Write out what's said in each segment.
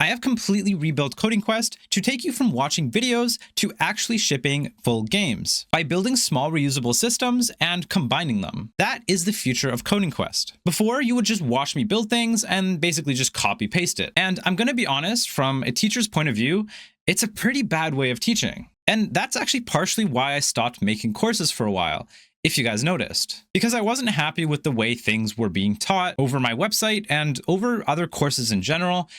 I have completely rebuilt Coding Quest to take you from watching videos to actually shipping full games by building small reusable systems and combining them. That is the future of Coding Quest. Before, you would just watch me build things and basically just copy paste it. And I'm going to be honest, from a teacher's point of view, it's a pretty bad way of teaching. And that's actually partially why I stopped making courses for a while, if you guys noticed, because I wasn't happy with the way things were being taught over my website and over other courses in general,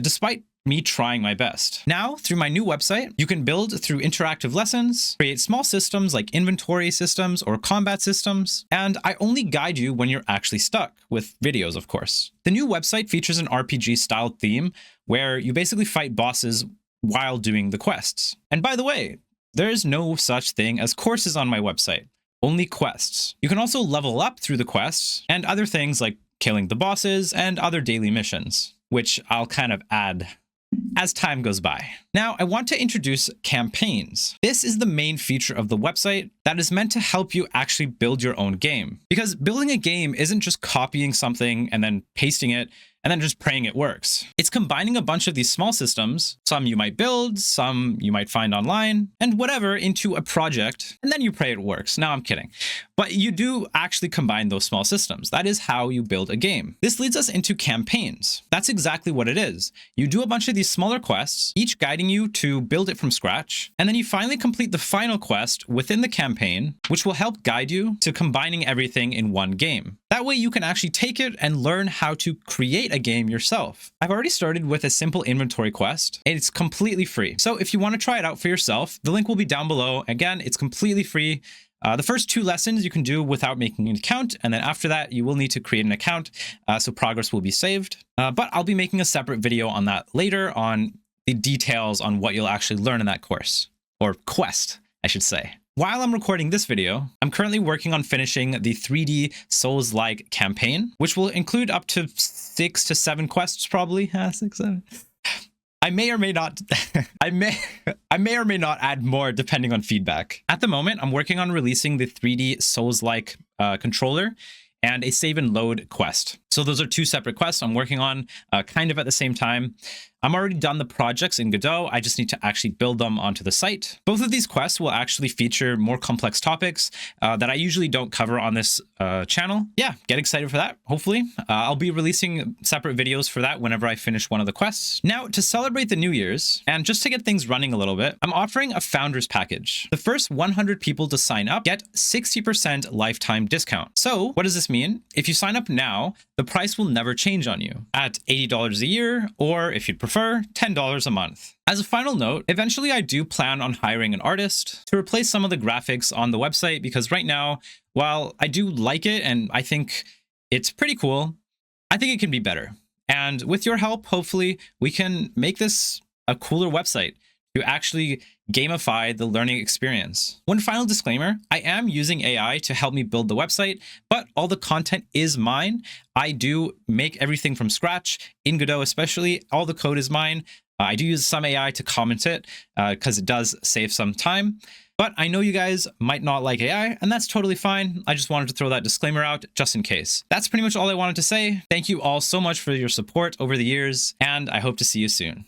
despite me trying my best. Now, through my new website, you can build through interactive lessons, create small systems like inventory systems or combat systems, and I only guide you when you're actually stuck, with videos, of course. The new website features an RPG-style theme where you basically fight bosses while doing the quests. And by the way, there is no such thing as courses on my website, only quests. You can also level up through the quests and other things like killing the bosses and other daily missions, which I'll kind of add as time goes by. Now, I want to introduce campaigns. This is the main feature of the website that is meant to help you actually build your own game. Because building a game isn't just copying something and then pasting it and then just praying it works. It's combining a bunch of these small systems, some you might build, some you might find online, and whatever into a project, and then you pray it works. No, I'm kidding. But you do actually combine those small systems. That is how you build a game. This leads us into campaigns. That's exactly what it is. You do a bunch of these smaller quests, each guiding you to build it from scratch, and then you finally complete the final quest within the campaign, which will help guide you to combining everything in one game. That way you can actually take it and learn how to create a game yourself. I've already started with a simple inventory quest, and it's completely free. So if you want to try it out for yourself, the link will be down below. Again, it's completely free. The first 2 lessons you can do without making an account, and then after that, you will need to create an account, so progress will be saved. But I'll be making a separate video on that later, on the details on what you'll actually learn in that course, or quest, I should say. While I'm recording this video, I'm currently working on finishing the 3D Souls-like campaign, which will include up to 6 to 7 quests, probably. 6, 7. I may or may not I may or may not add more depending on feedback. At the moment, I'm working on releasing the 3D Souls-like controller and a save and load quest. So those are 2 separate quests I'm working on kind of at the same time. I'm already done the projects in Godot. I just need to actually build them onto the site. Both of these quests will actually feature more complex topics that I usually don't cover on this channel. Yeah, get excited for that, hopefully. I'll be releasing separate videos for that whenever I finish one of the quests. Now, to celebrate the New Year's, and just to get things running a little bit, I'm offering a founders package. The first 100 people to sign up get 60% lifetime discount. So what does this mean? If you sign up now, the price will never change on you at $80 a year, or if you'd prefer, $10 a month. As a final note, eventually I do plan on hiring an artist to replace some of the graphics on the website, because right now, while I do like it and I think it's pretty cool, I think it can be better. And with your help, hopefully we can make this a cooler website to actually gamify the learning experience. One final disclaimer, I am using AI to help me build the website, but all the content is mine. I do make everything from scratch, in Godot especially. All the code is mine. I do use some AI to comment it because it does save some time. But I know you guys might not like AI, and that's totally fine. I just wanted to throw that disclaimer out just in case. That's pretty much all I wanted to say. Thank you all so much for your support over the years, and I hope to see you soon.